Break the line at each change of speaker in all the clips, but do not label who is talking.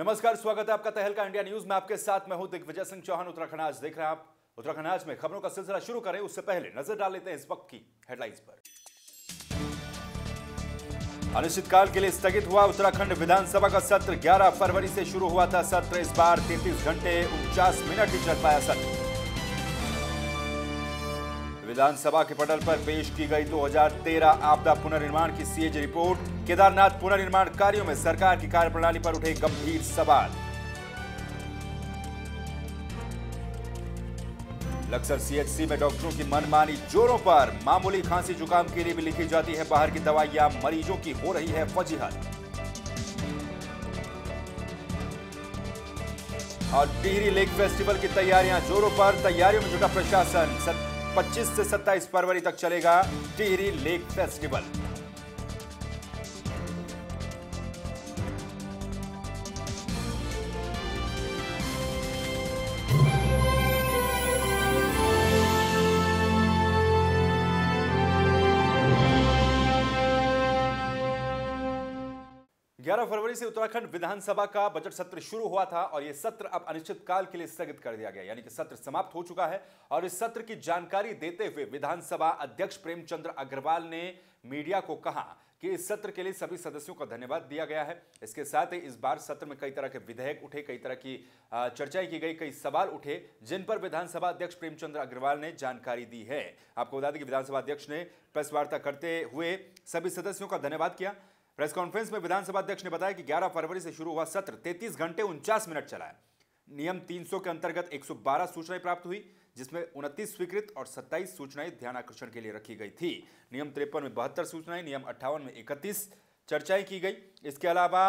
नमस्कार, स्वागत है आपका तहलका इंडिया न्यूज में। आपके साथ मैं हूं दिग्विजय सिंह चौहान। उत्तराखंड आज देख रहे हैं आप। उत्तराखंड आज में खबरों का सिलसिला शुरू करें उससे पहले नजर डाल लेते हैं इस वक्त की हेडलाइंस पर। अनिश्चितकाल के लिए स्थगित हुआ उत्तराखंड विधानसभा का सत्र। 11 फरवरी से शुरू हुआ था सत्र। इस बार 33 घंटे 49 मिनट ही चल पाया सत्र। विधानसभा के पटल पर पेश की गई 2013 आपदा पुनर्निर्माण की सीएजी रिपोर्ट। केदारनाथ पुनर्निर्माण कार्यों में सरकार की कार्यप्रणाली पर उठे गंभीर सवाल। लक्सर सीएचसी में डॉक्टरों की मनमानी जोरों पर। मामूली खांसी जुकाम के लिए भी लिखी जाती है बाहर की दवाइयां। मरीजों की हो रही है वजीहत। और टिहरी लेक फेस्टिवल की तैयारियां जोरों पर। तैयारियों में जुटा प्रशासन। 25 से 27 फरवरी तक चलेगा टिहरी लेक फेस्टिवल। फरवरी से उत्तराखंड विधानसभा का बजट सत्र शुरू हुआ था और यह सत्र अब अनिश्चितकाल के लिए स्थगित कर दिया गया, यानी कि सत्र समाप्त हो चुका है। और इस सत्र की जानकारी देते हुए विधानसभा अध्यक्ष प्रेमचंद अग्रवाल ने मीडिया को कहा कि इस सत्र के लिए सभी सदस्यों का धन्यवाद दिया गया है। इसके साथ ही इस बार सत्र में कई तरह के विधेयक उठे, कई तरह की चर्चाएं की गई, कई सवाल उठे जिन पर विधानसभा अध्यक्ष प्रेमचंद अग्रवाल ने जानकारी दी है। आपको बता दें कि विधानसभा अध्यक्ष ने प्रेस वार्ता करते हुए सभी सदस्यों का धन्यवाद किया। प्रेस कॉन्फ्रेंस में विधानसभा अध्यक्ष ने बताया कि 11 फरवरी से शुरू हुआ सत्र 33 घंटे 49 मिनट चला है। नियम 300 के अंतर्गत 112 सूचनाएं प्राप्त हुई, जिसमें 29 स्वीकृत और 27 सूचनाएं ध्यानाकर्षण के लिए रखी गई थी। नियम 53 में 72 सूचनाएं, नियम 58 में 31 चर्चाएं की गई। इसके अलावा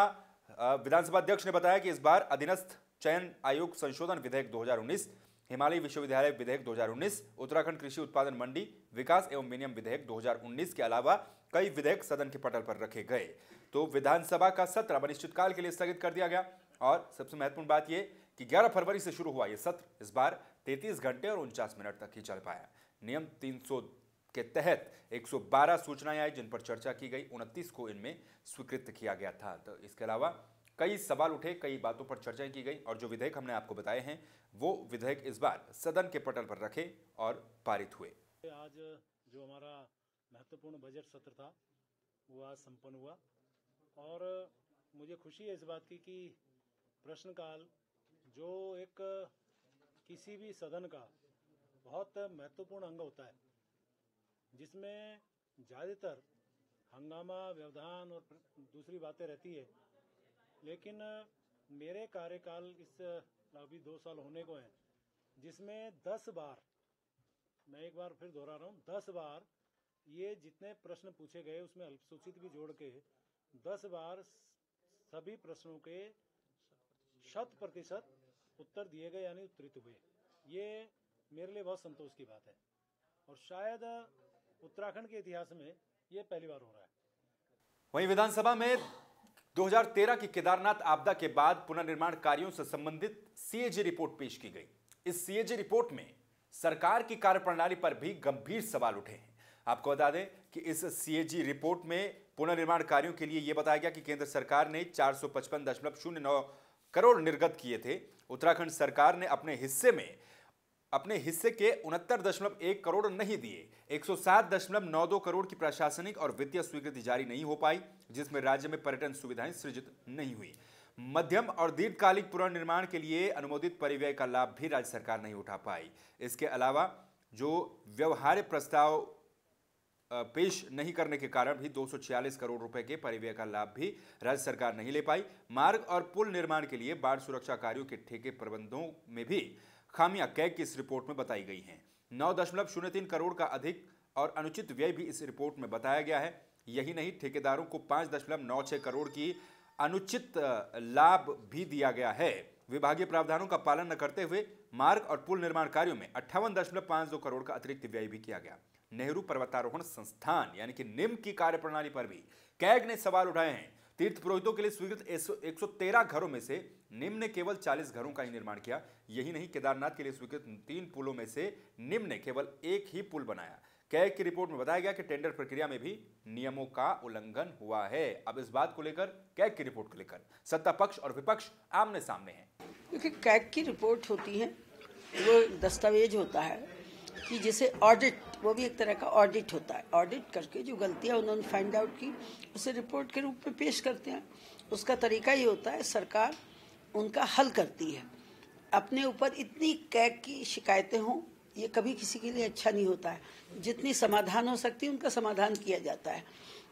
विधानसभा अध्यक्ष ने बताया कि इस बार अधीनस्थ चयन आयोग संशोधन विधेयक 2019, हिमालय विश्वविद्यालय विधेयक 2019, उत्तराखंड कृषि उत्पादन मंडी विकास एवं विनियम विधेयक 2019 के अलावा कई विधेयक सदन के पटल पर रखे गए। तो विधानसभा का सत्र अब अनिश्चितकाल के लिए स्थगित कर दिया गया। और सबसे महत्वपूर्ण बात यह कि 11 फरवरी से शुरू हुआ यह सत्र इस बार 33 घंटे और 49 मिनट तक ही चल पाया। नियम 300 के तहत 112 सूचनाएं आई जिन पर चर्चा की गई, 29 को इनमें स्वीकृत किया गया था। तो इसके अलावा कई सवाल उठे, कई बातों पर चर्चाएं की गई और जो विधेयक हमने आपको बताए हैं वो विधेयक इस बार सदन के पटल पर रखे और पारित हुए।
आज जो हमारा महत्वपूर्ण बजट सत्र था वो आज संपन्न हुआ और मुझे खुशी है इस बात की कि प्रश्नकाल जो एक किसी भी सदन का बहुत महत्वपूर्ण अंग होता है, जिसमें ज़्यादातर हंगामा, व्यवधान और दूसरी बातें रहती है, लेकिन मेरे कार्यकाल इस अभी 2 साल होने को हैं, जिसमें 10 बार, मैं एक बार फिर दोहरा रहा हूँ, 10 बार ये जितने प्रश्न पूछे गए उसमें अल्पसूचित भी जोड़ के 10 बार सभी प्रश्नों के 100% उत्तर दिए गए, यानी उत्तरित हुए। ये मेरे लिए बहुत संतोष की बात है और शायद उत्तराखंड के इतिहास में ये पहली बार हो रहा है।
वहीं विधानसभा में 2013 की केदारनाथ आपदा के बाद पुनर्निर्माण कार्यों से संबंधित सीएजी रिपोर्ट पेश की गई। इस सीएजी रिपोर्ट में सरकार की कार्यप्रणाली पर भी गंभीर सवाल उठे हैं। आपको बता दें कि इस सीएजी रिपोर्ट में पुनर्निर्माण कार्यों के लिए यह बताया गया कि केंद्र सरकार ने 455.09 करोड़ निर्गत किए थे। उत्तराखंड सरकार ने अपने हिस्से के 69.1 करोड़ नहीं दिए। 107.92 करोड़ की प्रशासनिक और वित्तीय स्वीकृति जारी नहीं हो पाई, जिसमें राज्य में पर्यटन सुविधाएं सृजित नहीं हुई। मध्यम और दीर्घकालिक पुनर्निर्माण के लिए अनुमोदित परिव्यय का लाभ भी राज्य सरकार नहीं उठा पाई। इसके अलावा जो व्यवहार्य प्रस्ताव पेश नहीं करने के कारण भी 246 करोड़ रुपए के परिव्यय का लाभ भी राज्य सरकार नहीं ले पाई। मार्ग और पुल निर्माण के लिए बाढ़ सुरक्षा कार्यों के ठेके प्रबंधों में भी खामियां कैग की इस रिपोर्ट में बताई गई हैं। 9.03 करोड़ का अधिक और अनुचित व्यय भी इस रिपोर्ट में बताया गया है। यही नहीं, ठेकेदारों को 5.96 करोड़ की अनुचित लाभ भी दिया गया है। विभागीय प्रावधानों का पालन न करते हुए मार्ग और पुल निर्माण कार्यों में 58.52 करोड़ का अतिरिक्त व्यय भी किया गया। नेहरू पर्वतारोहण संस्थान यानी कि निम की कार्यप्रणाली पर भी कैग ने सवाल उठाए हैं। तीर्थ पुरोहितों के लिए स्वीकृत 113 घरों में से निम ने केवल 40 घरों का ही निर्माण किया। यही नहीं, केदारनाथ के लिए स्वीकृत 3 पुलों में से निम ने केवल 1 ही पुल बनाया। कैग की रिपोर्ट में बताया गया कि टेंडर प्रक्रिया में भी नियमों का उल्लंघन हुआ है। अब इस बात को लेकर, कैग की रिपोर्ट को लेकर सत्ता पक्ष और विपक्ष आमने सामने हैं।
क्योंकि कैग की रिपोर्ट होती है, वो दस्तावेज होता है कि जिसे ऑडिट, वो भी एक तरह का ऑडिट होता है। ऑडिट करके जो गलतियां उन्होंने फाइंड आउट की उसे रिपोर्ट के रूप में पेश करते हैं। उसका तरीका ये होता है, सरकार उनका हल करती है। अपने ऊपर इतनी कैग की शिकायतें हों, ये कभी किसी के लिए अच्छा नहीं होता है। जितनी समाधान हो सकती है उनका समाधान किया जाता है,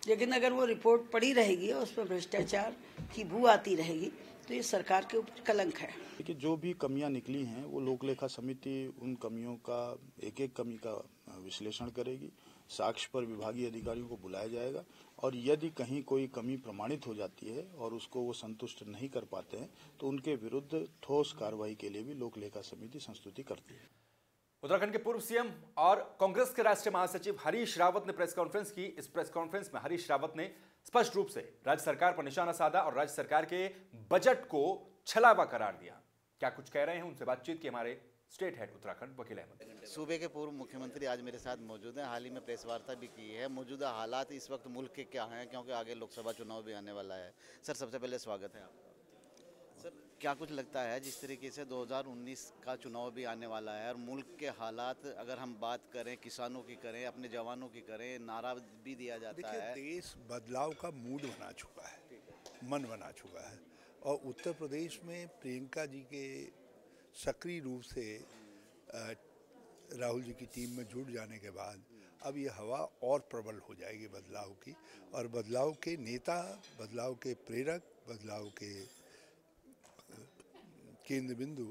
लेकिन अगर वो रिपोर्ट पड़ी रहेगी और उस पर भ्रष्टाचार की बू आती रहेगी तो ये सरकार के ऊपर कलंक है।
देखिए, जो भी कमियां निकली हैं वो लोक लेखा समिति उन कमियों का एक एक कमी का विश्लेषण करेगी। साक्ष्य पर विभागीय अधिकारियों को बुलाया जाएगा और यदि कहीं कोई कमी प्रमाणित हो जाती है और उसको वो संतुष्ट नहीं कर पाते हैं तो उनके विरुद्ध ठोस कार्रवाई के लिए भी लोक लेखा समिति संस्तुति करती है।
उत्तराखंड के पूर्व सीएम और कांग्रेस के राष्ट्रीय महासचिव हरीश रावत ने प्रेस कॉन्फ्रेंस की। इस प्रेस कॉन्फ्रेंस में हरीश रावत ने स्पष्ट रूप से राज्य सरकार पर निशाना साधा और राज्य सरकार के बजट को छलावा करार दिया। क्या कुछ कह रहे हैं, उनसे बातचीत की हमारे स्टेट हेड उत्तराखंड वकील अहमद।
सूबे के पूर्व मुख्यमंत्री आज मेरे साथ मौजूद हैं। हाल ही में प्रेस वार्ता भी की है। मौजूदा हालात इस वक्त मुल्क के क्या हैं, क्योंकि आगे लोकसभा चुनाव भी आने वाला है। सर, सबसे पहले स्वागत है आपका। सर, क्या कुछ लगता है जिस तरीके से 2019 का चुनाव भी आने वाला है और मुल्क के हालात, अगर हम बात करें किसानों की करें, अपने जवानों की करें, नारा भी दिया जाता है।
देश बदलाव का मूड बना चुका है, मन बना चुका है और उत्तर प्रदेश में प्रियंका जी के सक्रिय रूप से राहुल जी की टीम में जुड़ जाने के बाद अब ये हवा और प्रबल हो जाएगी बदलाव की, और बदलाव के नेता, बदलाव के प्रेरक, बदलाव के केंद्र बिंदु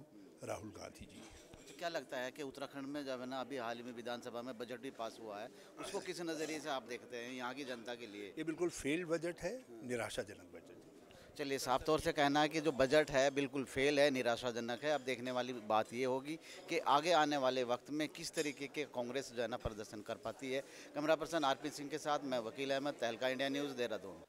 राहुल गांधी जी।
क्या लगता है कि उत्तराखंड में जब है ना, अभी हाल ही में विधानसभा में बजट भी पास हुआ है, उसको किस नज़रिए से आप देखते हैं यहाँ की जनता के लिए?
ये बिल्कुल फेल्ड बजट है, निराशाजनक बजट है।
चलिए, साफ तौर से कहना है कि जो बजट है बिल्कुल फेल है, निराशाजनक है। अब देखने वाली बात ये होगी कि आगे आने वाले वक्त में किस तरीके के कांग्रेस जो है ना प्रदर्शन कर पाती है। कैमरा पर्सन आरपी सिंह के साथ मैं वकील अहमद, तहलका इंडिया न्यूज़, देहरादून।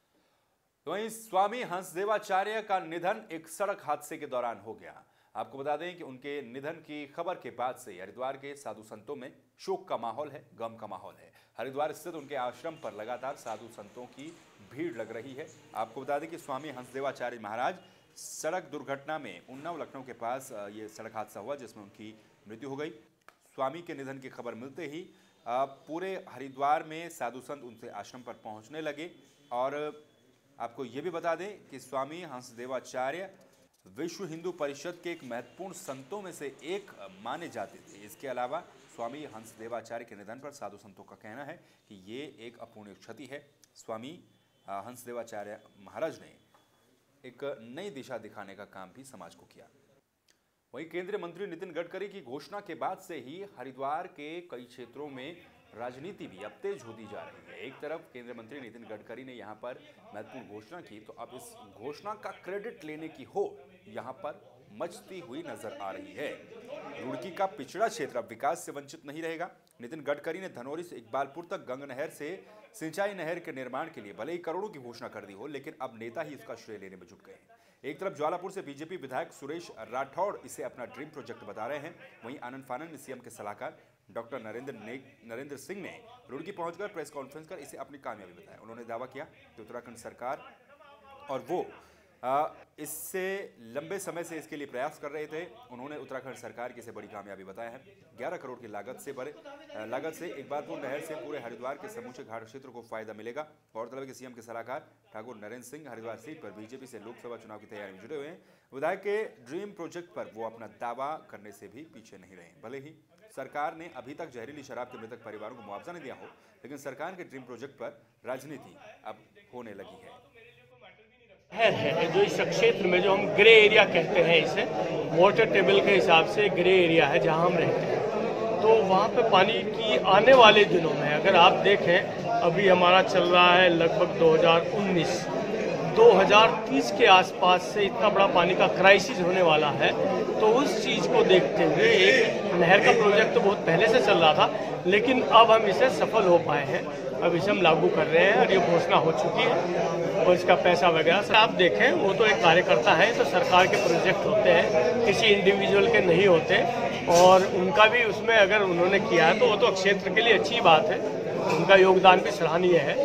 वहीं स्वामी हंसदेवाचार्य का निधन एक सड़क हादसे के दौरान हो गया। आपको बता दें कि उनके निधन की खबर के बाद से हरिद्वार के साधु संतों में शोक का माहौल है, गम का माहौल है। हरिद्वार स्थित उनके आश्रम पर लगातार साधु संतों की भीड़ लग रही है। आपको बता दें कि स्वामी हंसदेवाचार्य महाराज सड़क दुर्घटना में उन्नाव लखनऊ के पास ये सड़क हादसा हुआ जिसमें उनकी मृत्यु हो गई। स्वामी के निधन की खबर मिलते ही पूरे हरिद्वार में साधु संत उनसे आश्रम पर पहुंचने लगे। और आपको ये भी बता दें कि स्वामी हंसदेवाचार्य विश्व हिंदू परिषद के एक महत्वपूर्ण संतों में से एक माने जाते थे। इसके अलावा स्वामी हंसदेवाचार्य के निधन पर साधु संतों का कहना है कि ये एक अपूर्णीय क्षति है। स्वामी हंसदेवाचार्य महाराज ने एक नई दिशा दिखाने का काम भी समाज को किया। वहीं केंद्रीय मंत्री नितिन गडकरी की घोषणा के बाद से ही हरिद्वार के कई क्षेत्रों में राजनीति भी अब तेज होती जा रही है। एक तरफ केंद्रीय मंत्री नितिन गडकरी ने यहां पर महत्वपूर्ण घोषणा की, तो अब इस घोषणा का क्रेडिट लेने की होड़ यहां पर मचती हुई नजर आ रही है। रुड़की का पिछड़ा क्षेत्र अब विकास से वंचित नहीं रहेगा। नितिन गडकरी ने धनौरी से इकबालपुर तक गंगा नहर से सिंचाई नहर के निर्माण के लिए भले ही करोड़ों की घोषणा कर दी हो, लेकिन अब नेता ही इसका श्रेय लेने में जुट गए हैं। एक तरफ ज्वालापुर से बीजेपी विधायक सुरेश राठौड़ इसे अपना ड्रीम प्रोजेक्ट बता रहे हैं, वहीं आनंद फानन में सीएम के सलाहकार डॉक्टर नरेंद्र सिंह ने रुड़की पहुंचकर प्रेस कॉन्फ्रेंस कर इसे अपनी कामयाबी बताया। उन्होंने दावा किया कि उत्तराखंड सरकार और वो इससे लंबे समय से इसके लिए प्रयास कर रहे थे। उन्होंने उत्तराखंड सरकार की इसे बड़ी कामयाबी बताया है। 11 करोड़ की लागत से इकबालपुर नहर से पूरे हरिद्वार के समूचे घाट क्षेत्र को फायदा मिलेगा। गौरतलब है कि सीएम के सलाहकार ठाकुर नरेंद्र सिंह हरिद्वार सीट पर बीजेपी से लोकसभा चुनाव की तैयारी में जुटे हुए हैं। विधायक के ड्रीम प्रोजेक्ट पर वो अपना दावा करने से भी पीछे नहीं रहे। भले ही सरकार ने अभी तक जहरीली शराब के मृतक परिवारों को मुआवजा नहीं दिया हो, लेकिन सरकार के ड्रीम प्रोजेक्ट पर राजनीति अब होने लगी है।
जो इस क्षेत्र में जो हम ग्रे एरिया कहते हैं, इसे वाटर टेबल के हिसाब से ग्रे एरिया है जहां हम रहते हैं, तो वहां पे पानी की आने वाले दिनों में अगर आप देखें, अभी हमारा चल रहा है लगभग 2030 के आसपास से इतना बड़ा पानी का क्राइसिस होने वाला है। तो उस चीज़ को देखते हुए एक नहर का प्रोजेक्ट तो बहुत पहले से चल रहा था, लेकिन अब हम इसे सफल हो पाए हैं। अब इसे हम लागू कर रहे हैं और ये घोषणा हो चुकी है और इसका पैसा वगैरह आप देखें, वो तो एक कार्यकर्ता है, तो सरकार के प्रोजेक्ट होते हैं, किसी इंडिविजुअल के नहीं होते। और उनका भी उसमें अगर उन्होंने किया है तो वो तो क्षेत्र के लिए अच्छी बात है, उनका योगदान भी सराहनीय है।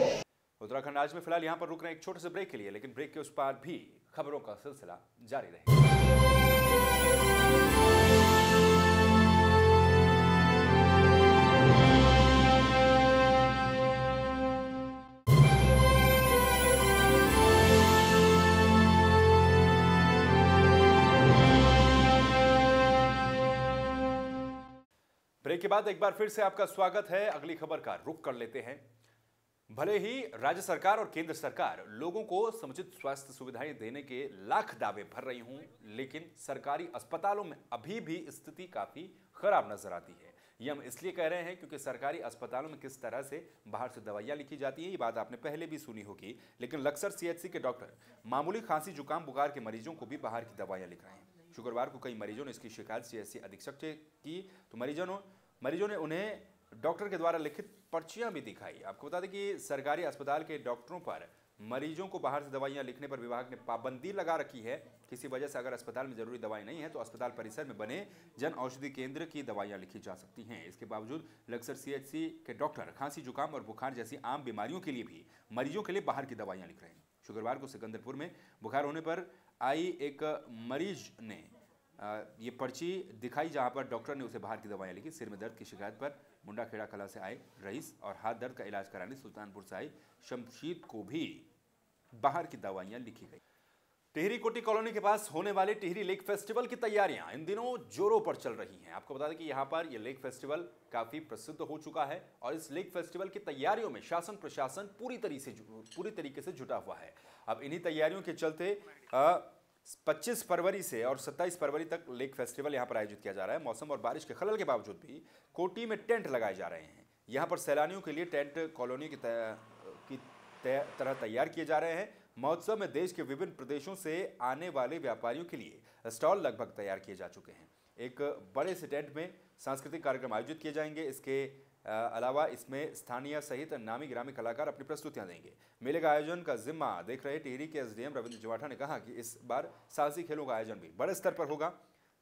उत्तराखंड आज में फिलहाल यहाँ पर रुक रहे हैं एक छोटे से ब्रेक के लिए, लेकिन ब्रेक के उस पार भी खबरों का सिलसिला जारी रहेगा। ब्रेक के बाद एक बार फिर से आपका स्वागत है। अगली खबर का रुख कर लेते हैं। भले ही राज्य सरकार और केंद्र सरकार लोगों को समुचित स्वास्थ्य सुविधाएं देने के लाख दावे भर रही हूं, लेकिन सरकारी अस्पतालों में अभी भी स्थिति काफी खराब नजर आती है। ये हम इसलिए कह रहे हैं क्योंकि सरकारी अस्पतालों में किस तरह से बाहर से दवाइयां लिखी जाती हैं, ये बात आपने पहले भी सुनी होगी। लेकिन लक्सर सीएचसी के डॉक्टर मामूली खांसी जुकाम बुखार के मरीजों को भी बाहर की दवाइयां लिख रहे हैं। शुक्रवार को कई मरीजों ने इसकी शिकायत सीएचसी अधीक्षक से की, तो मरीजों ने उन्हें डॉक्टर के द्वारा लिखित पर्चियां भी दिखाई। आपको बता दें कि सरकारी अस्पताल के डॉक्टरों पर मरीजों को बाहर से दवाइयां लिखने पर विभाग ने पाबंदी लगा रखी है। किसी वजह से अगर अस्पताल में जरूरी दवाई नहीं है तो अस्पताल परिसर में बने जन औषधि केंद्र की दवाइयां लिखी जा सकती हैं। इसके बावजूद लक्सर सीएचसी के डॉक्टर खांसी जुकाम और बुखार जैसी आम बीमारियों के लिए भी मरीजों के लिए बाहर की दवाइयां लिख रहे हैं। शुक्रवार को सिकंदरपुर में बुखार होने पर आई एक मरीज ने ये पर्ची दिखाई, जहां पर डॉक्टर ने उसे बाहर की दवाइयां लिखी। सिर में दर्द की शिकायत पर मुंडाखेड़ा कला से आए रईस और हाथ दर्द का इलाज कराने सुल्तानपुर से आए शमशीद को भी बाहर की दवाइयां लिखी गई। टिहरी कोटी कॉलोनी के पास होने वाले टिहरी लेक फेस्टिवल की तैयारियां इन दिनों जोरों पर चल रही हैं। आपको बता दें कि यहां पर यह लेक फेस्टिवल काफी प्रसिद्ध हो चुका है और इस लेक फेस्टिवल की तैयारियों में शासन प्रशासन पूरी तरीके से जुटा हुआ है। अब इन्हीं तैयारियों के चलते 25 फरवरी से और 27 फरवरी तक लेक फेस्टिवल यहां पर आयोजित किया जा रहा है। मौसम और बारिश के खलल के बावजूद भी कोटी में टेंट लगाए जा रहे हैं। यहां पर सैलानियों के लिए टेंट कॉलोनी की तरह तैयार किए जा रहे हैं। महोत्सव में देश के विभिन्न प्रदेशों से आने वाले व्यापारियों के लिए स्टॉल लगभग तैयार किए जा चुके हैं। एक बड़े से टेंट में सांस्कृतिक कार्यक्रम आयोजित किए जाएंगे। इसके अलावा इसमें स्थानीय सहित नामी ग्रामी कलाकार अपनी प्रस्तुतियां देंगे। मेले का आयोजन का जिम्मा देख रहे टिहरी के एसडीएम रविंद्र जवाठा ने कहा कि इस बार साहसी खेलों का आयोजन भी बड़े स्तर पर होगा,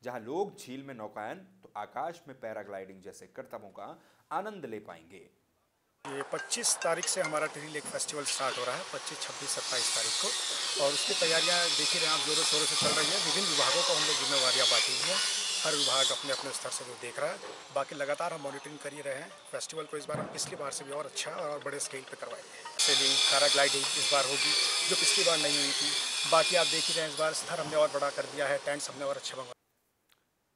जहां लोग झील में नौकायन तो आकाश में पैराग्लाइडिंग जैसे करतबों का आनंद ले पाएंगे।
ये 25 तारीख से हमारा टिहरी लेक फेस्टिवल स्टार्ट हो रहा है, 25, 26, 27 तारीख को, और उसकी तैयारियां देख ही रहे हैं आप, जोरों शोरों से चल रही है। विभिन्न विभागों को हम लोग जिम्मेवारियाँ बांटी हुई हैं, हर विभाग अपने अपने स्तर से वो देख रहा है। बाकी लगातार हम मॉनिटरिंग कर ही रहे हैं। फेस्टिवल को इस बार हम पिछली बार से भी और अच्छा और बड़े स्केल पे करवाएंगे। सेलिंग पैराग्लाइडिंग इस बार होगी जो पिछली बार नहीं हुई थी। बाकी आप देख ही रहे हैं इस बार स्तर हमने और बड़ा कर दिया है, टेंट्स हमने और अच्छा मंगवाया।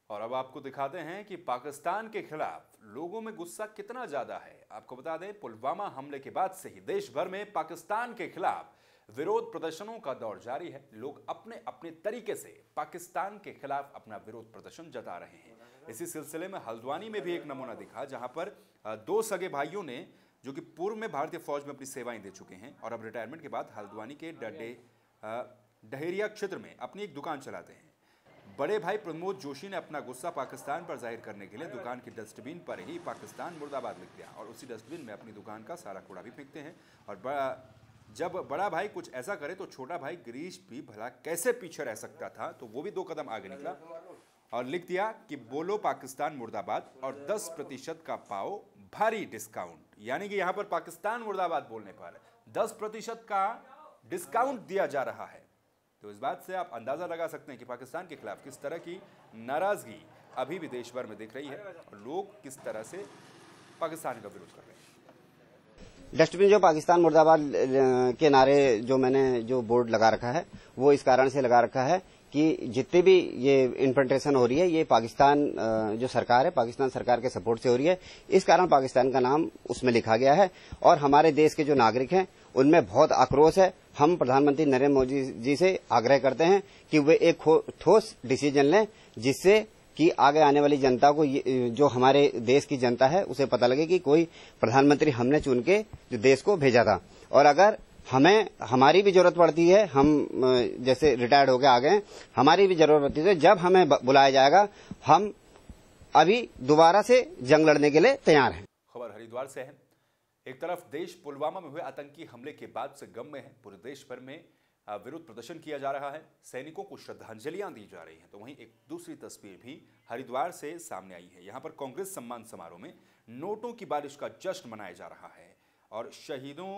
और अब आपको दिखाते हैं कि पाकिस्तान के खिलाफ लोगों में गुस्सा कितना ज्यादा है। आपको बता दें, पुलवामा हमले के बाद से ही देश भर में पाकिस्तान के खिलाफ विरोध प्रदर्शनों का दौर जारी है। लोग अपने अपने तरीके से पाकिस्तान के खिलाफ अपना विरोध प्रदर्शन जता रहे हैं। इसी सिलसिले में हल्द्वानी में भी एक नमूना दिखा, जहां पर 2 सगे भाइयों ने, जो कि पूर्व में भारतीय फौज में अपनी सेवाएं दे चुके हैं और अब रिटायरमेंट के बाद हल्द्वानी के डहेरिया क्षेत्र में अपनी एक दुकान चलाते हैं। बड़े भाई प्रमोद जोशी ने अपना गुस्सा पाकिस्तान पर जाहिर करने के लिए दुकान की डस्टबिन पर ही पाकिस्तान मुर्दाबाद लिख दिया और उसी डस्टबिन में अपनी दुकान का सारा कूड़ा भी फेंकते हैं। और जब बड़ा भाई कुछ ऐसा करे तो छोटा भाई गिरीश भी भला कैसे पीछे रह सकता था, तो वो भी 2 कदम आगे निकला और लिख दिया कि बोलो पाकिस्तान मुर्दाबाद और 10% का पाओ भारी डिस्काउंट। यानी कि यहां पर पाकिस्तान मुर्दाबाद बोलने पर 10% का डिस्काउंट दिया जा रहा है। तो इस बात से आप अंदाजा लगा सकते हैं कि पाकिस्तान के खिलाफ किस तरह की नाराजगी अभी भी देश भर में दिख रही है और लोग किस तरह से पाकिस्तान का विरोध कर रहे हैं।
डस्टबिन जो पाकिस्तान मुर्दाबाद के नारे जो मैंने जो बोर्ड लगा रखा है वो इस कारण से लगा रखा है कि जितनी भी ये इन्फिल्ट्रेशन हो रही है ये पाकिस्तान जो सरकार है, पाकिस्तान सरकार के सपोर्ट से हो रही है। इस कारण पाकिस्तान का नाम उसमें लिखा गया है और हमारे देश के जो नागरिक हैं उनमें बहुत आक्रोश है। हम प्रधानमंत्री नरेंद्र मोदी जी से आग्रह करते हैं कि वे एक ठोस डिसीजन लें जिससे कि आगे आने वाली जनता को, जो हमारे देश की जनता है, उसे पता लगे कि कोई प्रधानमंत्री हमने चुन के जो देश को भेजा था। और अगर हमारी भी जरूरत पड़ती है, हम जैसे रिटायर्ड होकर आ गए, हमारी भी जरूरत पड़ती है, जब हमें बुलाया जाएगा हम अभी दोबारा से जंग लड़ने के लिए तैयार हैं।
खबर हरिद्वार से है। एक तरफ देश पुलवामा में हुए आतंकी हमले के बाद से गम में है। पूरे देश भर में विरोध प्रदर्शन किया जा रहा है, सैनिकों को श्रद्धांजलियां दी जा रही हैं। तो वहीं एक दूसरी तस्वीर भी हरिद्वार से सामने आई है। यहां पर कांग्रेस सम्मान समारोह में नोटों की बारिश का जश्न मनाया जा रहा है और शहीदों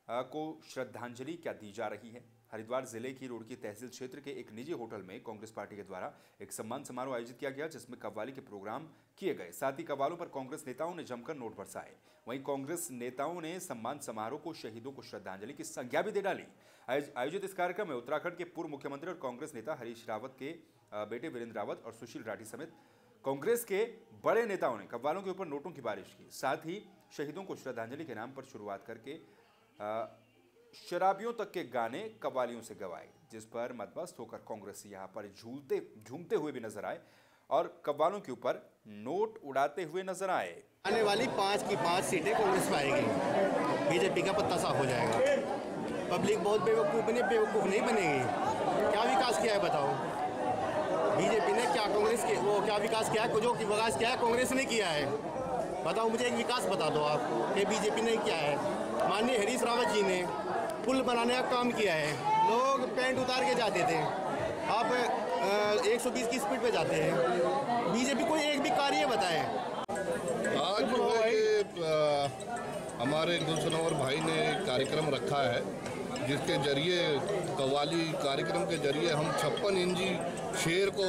को श्रद्धांजलि क्या दी जा रही है। हरिद्वार जिले की रुड़की तहसील क्षेत्र के एक निजी होटल में कांग्रेस पार्टी के द्वारा एक सम्मान समारोह आयोजित किया गया, जिसमें कव्वाली के प्रोग्राम किए गए। साथ ही कव्वालों पर कांग्रेस नेताओं ने जमकर नोट बरसाए। वहीं कांग्रेस नेताओं ने सम्मान समारोह को शहीदों को श्रद्धांजलि की संज्ञा भी दे डाली। आयोजित इस कार्यक्रम में उत्तराखंड के पूर्व मुख्यमंत्री और कांग्रेस नेता हरीश रावत के बेटे वीरेंद्र रावत और सुशील राठी समेत कांग्रेस के बड़े नेताओं ने कव्वालों के ऊपर नोटों की बारिश की। साथ ही शहीदों को श्रद्धांजलि के नाम पर शुरुआत करके शराबियों तक के गाने कव्वालियों से गवाए, जिस पर मदमस्त होकर कांग्रेस यहां पर झूमते हुए भी नजर आए और कव्वालों के ऊपर नोट उड़ाते हुए नजर आए।
आने वाली 5 की 5 सीटें कांग्रेस पाएगी, बीजेपी का पत्ता साफ हो जाएगा। पब्लिक बहुत बेवकूफ़ नहीं बनेगी। क्या विकास किया है बताओ, बीजेपी ने क्या कांग्रेस के वो क्या विकास किया है? जो विकास किया है कांग्रेस ने किया है, बताओ मुझे एक विकास बता दो आप कि बीजेपी ने किया है। माननीय हरीश रावत जी ने पुल बनाने का काम किया है, लोग पैंट उतार के जाते थे, आप 120 की स्पीड पे जाते हैं। बीजेपी कोई एक भी कार्य बताए?
आज जो है हमारे गुलशनवर भाई ने कार्यक्रम रखा है, जिसके जरिए कव्वाली कार्यक्रम के जरिए हम 56 इंची शेर को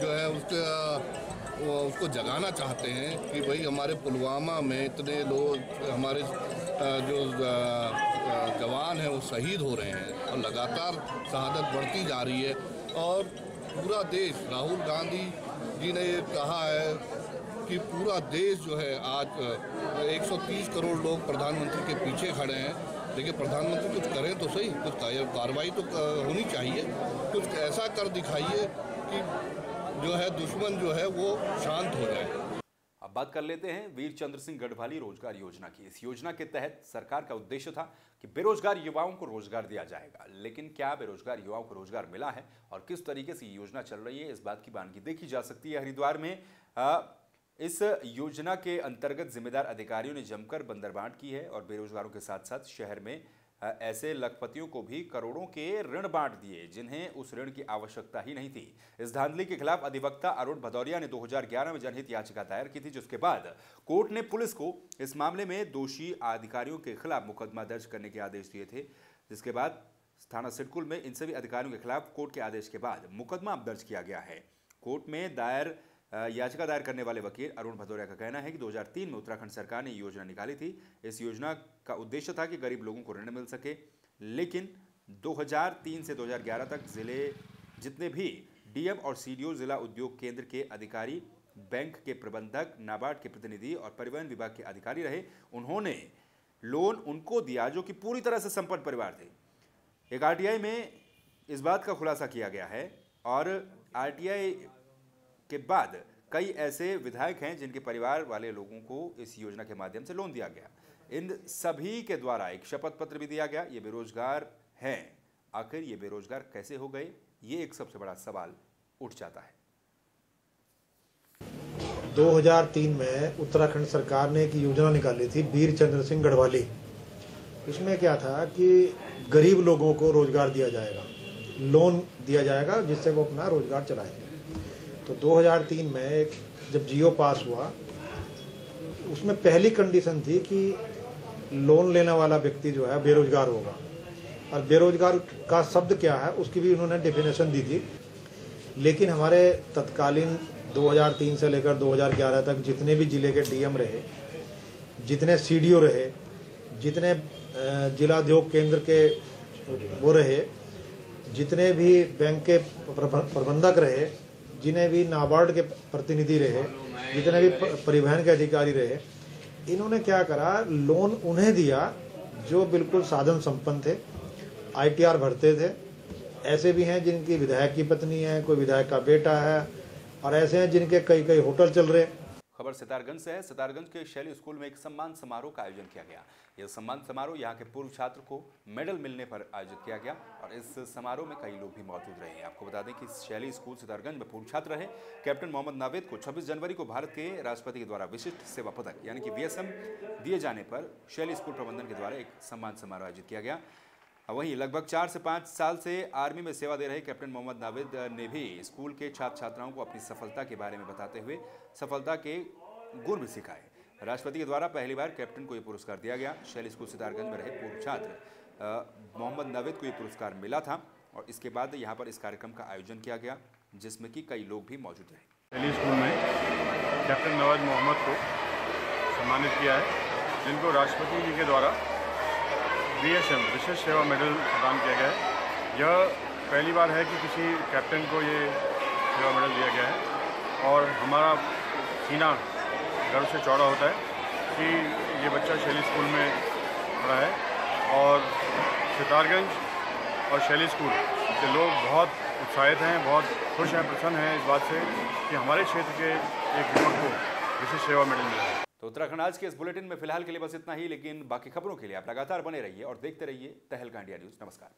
जो है उसको जगाना चाहते हैं कि भाई हमारे पुलवामा में इतने लोग हमारे जो जवान हैं वो शहीद हो रहे हैं और लगातार शहादत बढ़ती जा रही है। और पूरा देश, राहुल गांधी जी ने ये कहा है कि पूरा देश जो है आज 130 करोड़ लोग प्रधानमंत्री के पीछे खड़े हैं, लेकिन प्रधानमंत्री कुछ करें तो सही, कुछ कार्रवाई तो होनी चाहिए, कुछ ऐसा कर दिखाइए कि जो है दुश्मन जो है वो शांत हो जाए।
अब बात कर लेते हैं वीर चंद्र सिंह गढ़वाली रोजगार योजना की। इस योजना के तहत सरकार का उद्देश्य था कि बेरोजगार युवाओं को रोजगार दिया जाएगा, लेकिन क्या बेरोजगार युवाओं को रोजगार मिला है और किस तरीके से ये योजना चल रही है, इस बात की बानगी देखी जा सकती है। हरिद्वार में इस योजना के अंतर्गत जिम्मेदार अधिकारियों ने जमकर बंदरबांट की है और बेरोजगारों के साथ साथ शहर में ऐसे लखपतियों को भी करोड़ों के ऋण बांट दिए जिन्हें उस ऋण की आवश्यकता ही नहीं थी। इस धांधली के खिलाफ अधिवक्ता अरुण भदौरिया ने 2011 में जनहित याचिका दायर की थी, जिसके बाद कोर्ट ने पुलिस को इस मामले में दोषी अधिकारियों के खिलाफ मुकदमा दर्ज करने के आदेश दिए थे। जिसके बाद थाना सिडकुल में इन सभी अधिकारियों के खिलाफ कोर्ट के आदेश के बाद मुकदमा दर्ज किया गया है। कोर्ट में याचिका दायर करने वाले वकील अरुण भदौरिया का कहना है कि 2003 में उत्तराखंड सरकार ने योजना निकाली थी। इस योजना का उद्देश्य था कि गरीब लोगों को ऋण मिल सके, लेकिन 2003 से 2011 तक जितने भी डीएम और सीडीओ जिला उद्योग केंद्र के अधिकारी, बैंक के प्रबंधक, नाबार्ड के प्रतिनिधि और परिवहन विभाग के अधिकारी रहे, उन्होंने लोन उनको दिया जो कि पूरी तरह से संपन्न परिवार थे। एक आरटीआई में इस बात का खुलासा किया गया है और आरटीआई के बाद कई ऐसे विधायक हैं जिनके परिवार वाले लोगों को इस योजना के माध्यम से लोन दिया गया। इन सभी के द्वारा एक शपथ पत्र भी दिया गया। ये बेरोजगार हैं, आखिर ये बेरोजगार कैसे हो गए, ये एक सबसे बड़ा सवाल उठ जाता है।
2003 में उत्तराखंड सरकार ने एक योजना निकाली थी, वीर चंद्र सिंह गढ़वाली। इसमें क्या था कि गरीब लोगों को रोजगार दिया जाएगा, लोन दिया जाएगा जिससे वो अपना रोजगार चलाएंगे। तो 2003 में जब जियो पास हुआ, उसमें पहली कंडीशन थी कि लोन लेने वाला व्यक्ति जो है बेरोजगार होगा, और बेरोजगार का शब्द क्या है उसकी भी उन्होंने डेफिनेशन दी थी। लेकिन हमारे तत्कालीन 2003 से लेकर 2011 तक जितने भी जिले के डीएम रहे, जितने सीडीओ रहे, जितने जिला उद्योग केंद्र के वो रहे, जितने भी बैंक के प्रबंधक रहे, जिन्हें भी नाबार्ड के प्रतिनिधि रहे, जितने भी परिवहन के अधिकारी रहे, इन्होंने क्या करा, लोन उन्हें दिया जो बिल्कुल साधन संपन्न थे, आईटीआर भरते थे। ऐसे भी हैं जिनकी विधायक की पत्नी है, कोई विधायक का बेटा है, और ऐसे हैं जिनके कई कई होटल चल रहे।
खबर सितारगंज से है। सितारगंज के शैली स्कूल में एक सम्मान समारोह का आयोजन किया गया। यह सम्मान समारोह यहाँ के पूर्व छात्र को मेडल मिलने पर आयोजित किया गया और इस समारोह में कई लोग भी मौजूद रहे। आपको बता दें कि शैली स्कूल सितारगंज में पूर्व छात्र रहे कैप्टन मोहम्मद नावेद को 26 जनवरी को भारत के राष्ट्रपति के द्वारा विशिष्ट सेवा पदक यानी कि VSM दिए जाने पर शैली स्कूल प्रबंधन के द्वारा एक सम्मान समारोह आयोजित किया गया। वहीं लगभग 4 से 5 साल से आर्मी में सेवा दे रहे कैप्टन मोहम्मद नाविद ने भी स्कूल के छात्र छात्राओं को अपनी सफलता के बारे में बताते हुए सफलता के गुण भी सिखाए। राष्ट्रपति के द्वारा पहली बार कैप्टन को ये पुरस्कार दिया गया। शैली स्कूल सितारगंज में रहे पूर्व छात्र मोहम्मद नाविद को ये पुरस्कार मिला था और इसके बाद यहाँ पर इस कार्यक्रम का आयोजन किया गया, जिसमें कि कई लोग भी मौजूद रहे।
शैली स्कूल में कैप्टन नवाज मोहम्मद को सम्मानित किया है, जिनको राष्ट्रपति जी के द्वारा VSM विशेष सेवा मेडल प्रदान किया गया है। यह पहली बार है कि किसी कैप्टन को ये सेवा मेडल दिया गया है और हमारा सीना गर्व से चौड़ा होता है कि ये बच्चा शैली स्कूल में पढ़ा है और सितारगंज और शैली स्कूल के लोग बहुत उत्साहित हैं, बहुत खुश हैं, प्रसन्न हैं इस बात से कि हमारे क्षेत्र के एक युवक को विशेष सेवा मेडल मिला है।
तो उत्तराखंड आज के इस बुलेटिन में फिलहाल के लिए बस इतना ही, लेकिन बाकी खबरों के लिए आप लगातार बने रहिए और देखते रहिए तहलका इंडिया न्यूज़। नमस्कार।